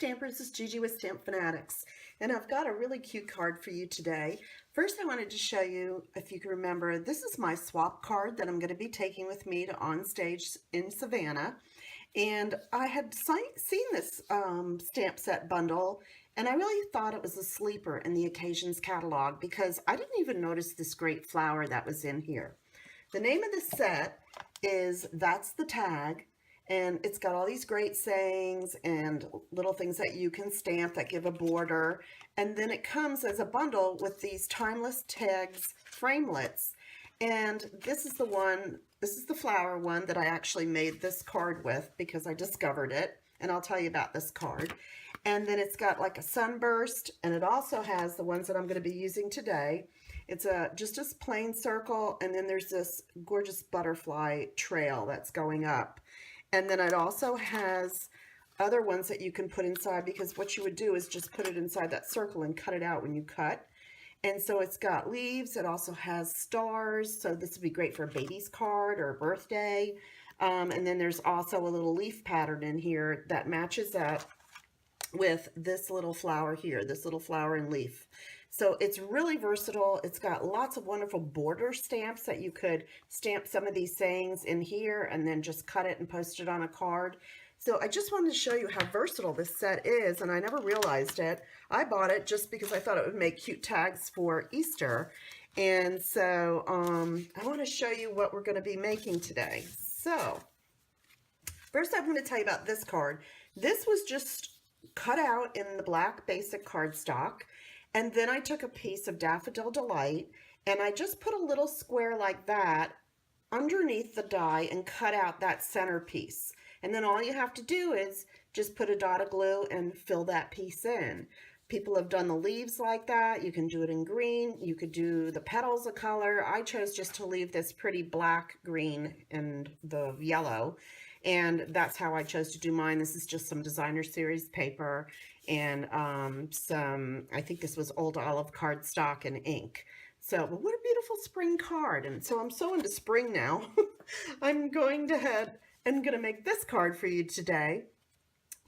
Stampers, it's Gigi with Stampfunatics, and I've got a really cute card for you today. First, I wanted to show you, if you can remember, this is my swap card that I'm going to be taking with me to on stage in Savannah. And I had seen this stamp set bundle, and I really thought it was a sleeper in the Occasions catalog because I didn't even notice this great flower that was in here. The name of the set is That's the Tag. And it's got all these great sayings and little things that you can stamp that give a border. And then it comes as a bundle with these timeless tags framelets. And this is the flower one that I actually made this card with because I discovered it. And I'll tell you about this card. And then it's got like a sunburst, and it also has the ones that I'm going to be using today. It's just a plain circle, and then there's this gorgeous butterfly trail that's going up. And then it also has other ones that you can put inside, because what you would do is just put it inside that circle and cut it out when you cut. And so it's got leaves. It also has stars. So this would be great for a baby's card or a birthday. And then there's also a little leaf pattern in here that matches that with this little flower here, this little flower and leaf. So it's really versatile. It's got lots of wonderful border stamps that you could stamp some of these sayings in here and then just cut it and post it on a card. So I just wanted to show you how versatile this set is, and I never realized it. I bought it just because I thought it would make cute tags for Easter. And so I want to show you what we're going to be making today. So first I'm going to tell you about this card. This was just cut out in the black basic cardstock. And then I took a piece of Daffodil Delight and I just put a little square like that underneath the die and cut out that center piece. And then all you have to do is just put a dot of glue and fill that piece in. People have done the leaves like that. You can do it in green. You could do the petals a color. I chose just to leave this pretty black, green, and the yellow. And that's how I chose to do mine. This is just some designer series paper and I think this was old olive cardstock and ink. So what a beautiful spring card. And so I'm so into spring now. I'm going to make this card for you today.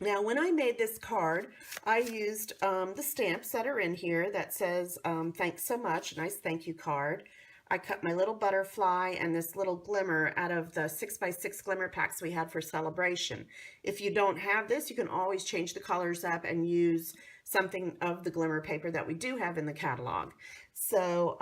Now, when I made this card, I used the stamps that are in here that says, thanks so much, a nice thank you card. I cut my little butterfly and this little glimmer out of the 6x6 glimmer packs we had for celebration. If you don't have this, you can always change the colors up and use something of the glimmer paper that we do have in the catalog. So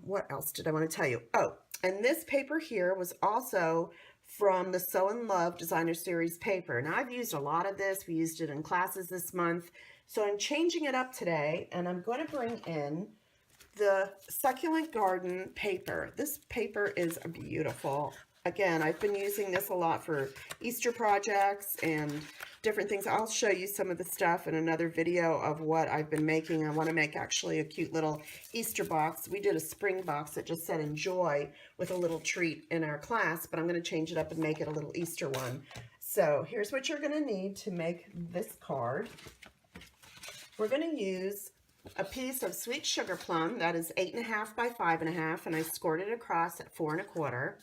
what else did I want to tell you? Oh, and this paper here was also from the Sew in Love Designer Series paper. Now I've used a lot of this. We used it in classes this month. So I'm changing it up today, and I'm going to bring in the Succulent Garden paper. This paper is beautiful. Again, I've been using this a lot for Easter projects and different things. I'll show you some of the stuff in another video of what I've been making. I want to make actually a cute little Easter box. We did a spring box that just said enjoy with a little treat in our class, but I'm going to change it up and make it a little Easter one. So here's what you're going to need to make this card. We're going to use a piece of sweet sugar plum that is 8.5 by 5.5, and I scored it across at 4 1/4.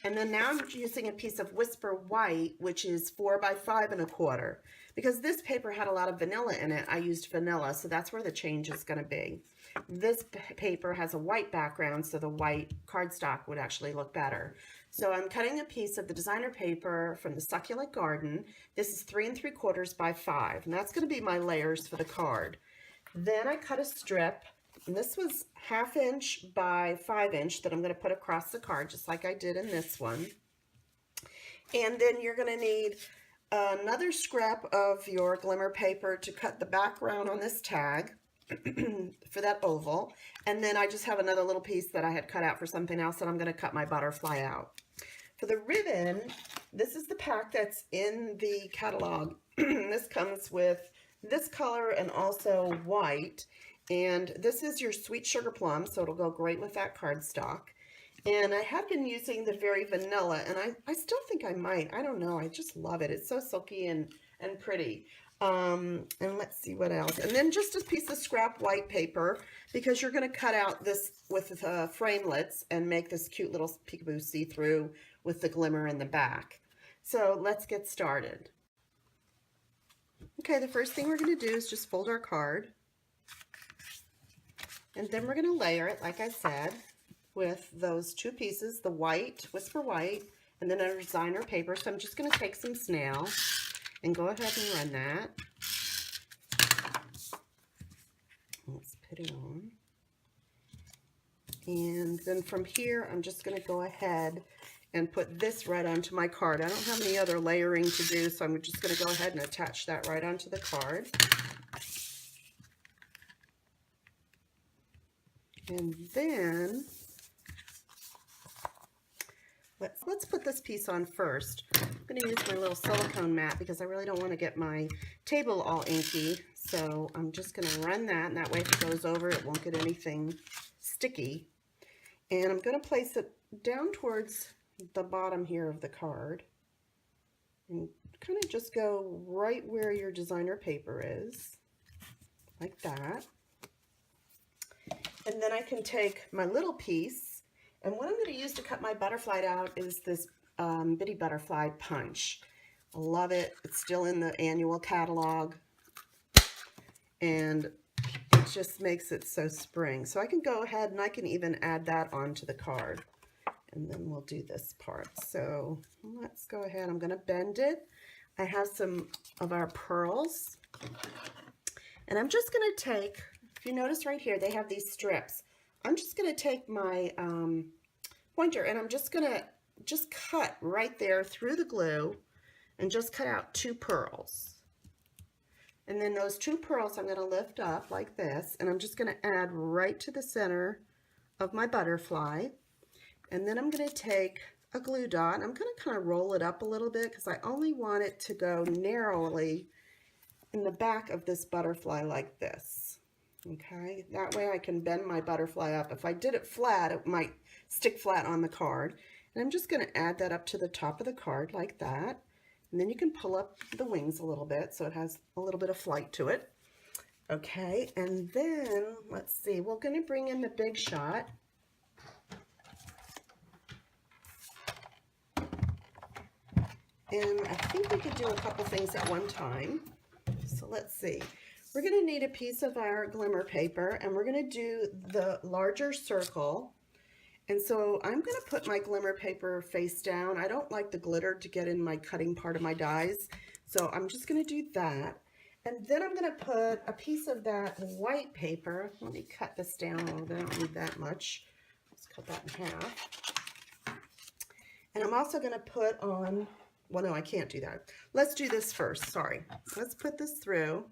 And then now I'm using a piece of Whisper White, which is 4 by 5 1/4. Because this paper had a lot of vanilla in it, I used vanilla, so that's where the change is going to be. This paper has a white background, so the white cardstock would actually look better. So I'm cutting a piece of the designer paper from the Succulent Garden. This is 3 3/4 by 5, and that's going to be my layers for the card. Then I cut a strip, and this was 1/2 inch by 5 inch that I'm going to put across the card, just like I did in this one. And then you're going to need another scrap of your glimmer paper to cut the background on this tag for that oval. And then I just have another little piece that I had cut out for something else, and I'm going to cut my butterfly out. For the ribbon, this is the pack that's in the catalog. This comes with this color and also white, and this is your sweet sugar plum, so it'll go great with that cardstock. And I have been using the Very Vanilla, and I still think I might. I don't know. I just love it. It's so silky and pretty. And let's see what else. And then just a piece of scrap white paper, because you're going to cut out this with framelets and make this cute little peekaboo see-through with the glimmer in the back. So let's get started. Okay, the first thing we're going to do is just fold our card. And then we're going to layer it, like I said, with those two pieces, the white, Whisper White, and then our designer paper. So I'm just going to take some snail and go ahead and run that. Let's put it on. And then from here, I'm just going to go ahead and put this right onto my card. I don't have any other layering to do, so I'm just going to go ahead and attach that right onto the card. And then let's put this piece on first. I'm going to use my little silicone mat because I really don't want to get my table all inky. So I'm just going to run that, and that way if it goes over, it won't get anything sticky. And I'm going to place it down towards the bottom here of the card. And kind of just go right where your designer paper is, like that. And then I can take my little piece, and what I'm going to use to cut my butterfly out is this Bitty Butterfly punch. I love it. It's still in the annual catalog, and it just makes it so spring. So I can go ahead and I can even add that onto the card, and then we'll do this part. So let's go ahead. I'm going to bend it. I have some of our pearls, and I'm just going to take, if you notice right here, they have these strips. I'm just going to take my pointer, and I'm just going to cut right there through the glue and just cut out 2 pearls. And then those 2 pearls I'm going to lift up like this, and I'm just going to add right to the center of my butterfly. And then I'm going to take a glue dot, and I'm going to kind of roll it up a little bit because I only want it to go narrowly in the back of this butterfly like this. Okay, that way I can bend my butterfly up. If I did it flat, it might stick flat on the card. And I'm just going to add that up to the top of the card like that. And then you can pull up the wings a little bit so it has a little bit of flight to it. Okay, and then let's see, we're going to bring in the Big Shot. And I think we could do a couple things at one time. So let's see. We're going to need a piece of our glimmer paper, and we're going to do the larger circle. And so I'm going to put my glimmer paper face down. I don't like the glitter to get in my cutting part of my dies, so I'm just going to do that. And then I'm going to put a piece of that white paper. Let me cut this down a little bit. I don't need that much. Let's cut that in half. And I'm also going to put on, well, no, I can't do that. Let's do this first. Sorry. Let's put this through,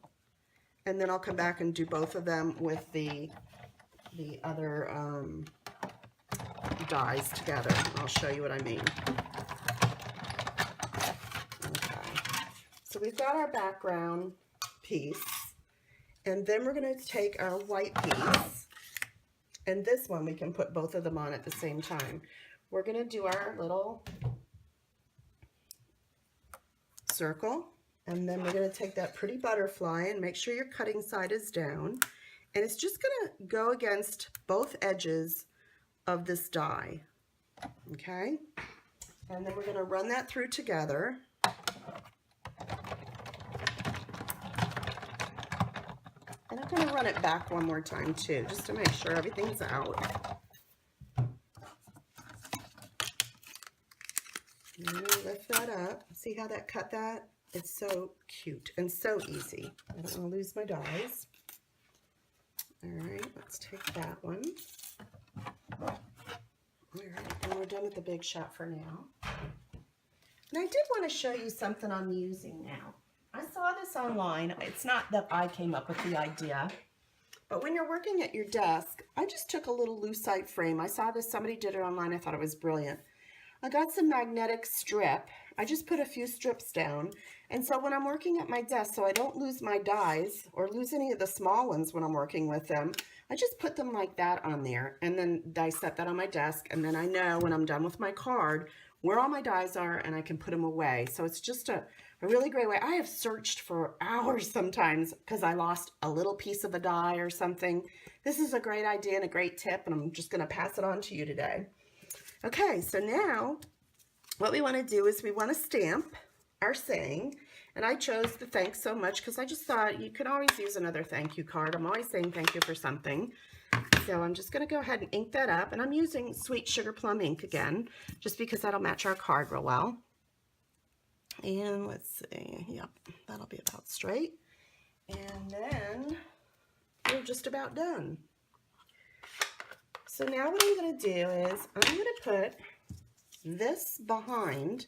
and then I'll come back and do both of them with the other dies together. I'll show you what I mean. Okay. So we've got our background piece, and then we're going to take our white piece, and this one we can put both of them on at the same time. We're going to do our little circle, and then we're going to take that pretty butterfly and make sure your cutting side is down, and it's just going to go against both edges of this die. Okay, and then we're going to run that through together. And I'm going to run it back one more time too, just to make sure everything's out. And I'm going to lift that up. See how that cut that? It's so cute and so easy. I don't want to lose my dies. All right, let's take that one. All right, and we're done with the Big Shot for now. And I did want to show you something I'm using now. I saw this online. It's not that I came up with the idea, but when you're working at your desk, I just took a little lucite frame. I saw this, somebody did it online. I thought it was brilliant. I got some magnetic strip. I just put a few strips down. And so when I'm working at my desk, so I don't lose my dies or lose any of the small ones when I'm working with them, I just put them like that on there, and then I set that on my desk, and then I know when I'm done with my card where all my dies are, and I can put them away. So it's just a really great way. I have searched for hours sometimes because I lost a little piece of a die or something. This is a great idea and a great tip, and I'm just going to pass it on to you today. Okay, so now what we want to do is we want to stamp our saying, And I chose the thanks so much because I just thought you could always use another thank you card. I'm always saying thank you for something. So I'm just going to go ahead and ink that up. And I'm using Sweet Sugar Plum ink again, just because that'll match our card real well. And let's see, yep, that'll be about straight. And then we're just about done. So now what I'm going to do is I'm going to put this behind.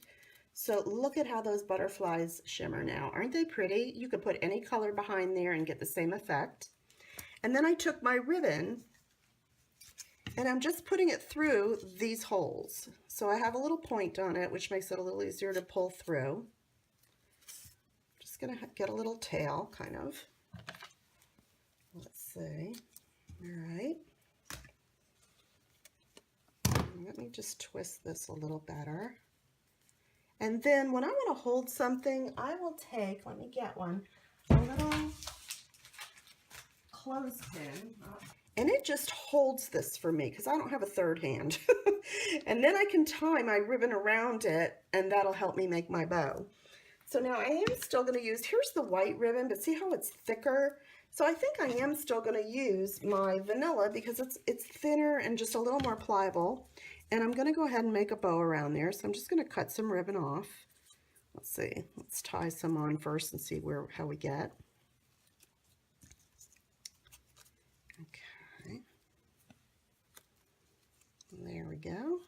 So look at how those butterflies shimmer now. Aren't they pretty? You could put any color behind there and get the same effect. And then I took my ribbon and I'm just putting it through these holes. So I have a little point on it, which makes it a little easier to pull through. Just gonna get a little tail, kind of. Let's see. All right. Let me just twist this a little better. And then when I want to hold something, I will take, let me get one, a little clothespin. And it just holds this for me because I don't have a third hand. And then I can tie my ribbon around it and that'll help me make my bow. So now I am still going to use, here's the white ribbon, but see how it's thicker? So I think I am still going to use my vanilla because it's thinner and just a little more pliable. And I'm going to go ahead and make a bow around there. So I'm just going to cut some ribbon off. Let's see, let's tie some on first and see how we get. Okay. There we go.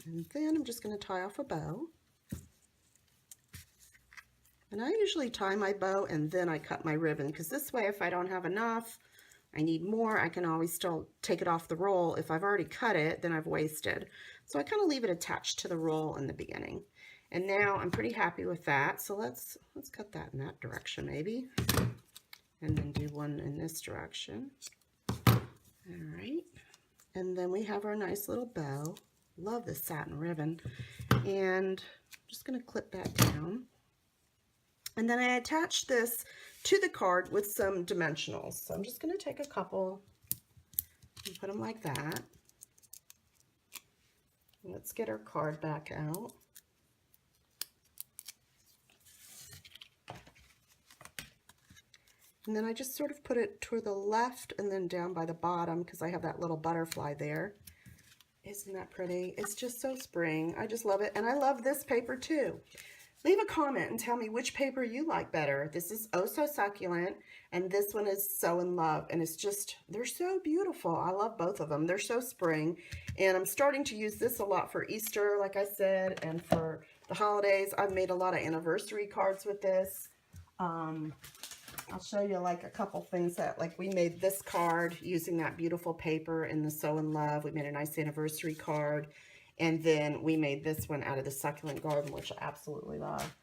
And then I'm just going to tie off a bow. And I usually tie my bow and then I cut my ribbon because this way if I don't have enough, I need more, I can always still take it off the roll. If I've already cut it, then I've wasted. So I kind of leave it attached to the roll in the beginning. And now I'm pretty happy with that. So let's cut that in that direction maybe. And then do one in this direction. All right. And then we have our nice little bow. Love this satin ribbon. And I'm just going to clip that down. And then I attach this to the card with some dimensionals. So I'm just going to take a couple and put them like that. Let's get our card back out. And then I just sort of put it toward the left and then down by the bottom because I have that little butterfly there. Isn't that pretty? It's just so spring. I just love it. And I love this paper too. Leave a comment and tell me which paper you like better. This is Oh So Succulent, and this one is So In Love, and it's just, they're so beautiful. I love both of them. They're so spring, and I'm starting to use this a lot for Easter, like I said, and for the holidays. I've made a lot of anniversary cards with this. I'll show you like a couple things that, like we made this card using that beautiful paper in the So In Love. We made a nice anniversary card. And then we made this one out of the Succulent Garden, which I absolutely love.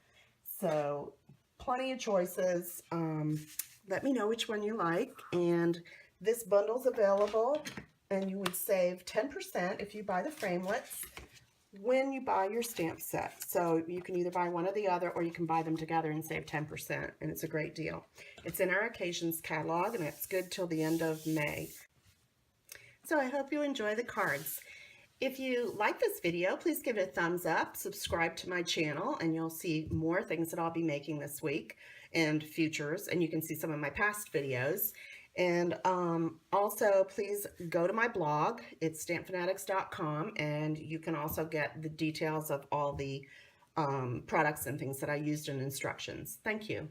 So plenty of choices. Let me know which one you like. And this bundle's available. And you would save 10% if you buy the framelits when you buy your stamp set. So you can either buy one or the other, or you can buy them together and save 10%. And it's a great deal. It's in our Occasions catalog, and it's good till the end of May. So I hope you enjoy the cards. If you like this video, please give it a thumbs up, subscribe to my channel, and you'll see more things that I'll be making this week and futures, and you can see some of my past videos. And also, please go to my blog. It's Stampfunatics.com, and you can also get the details of all the products and things that I used in instructions. Thank you.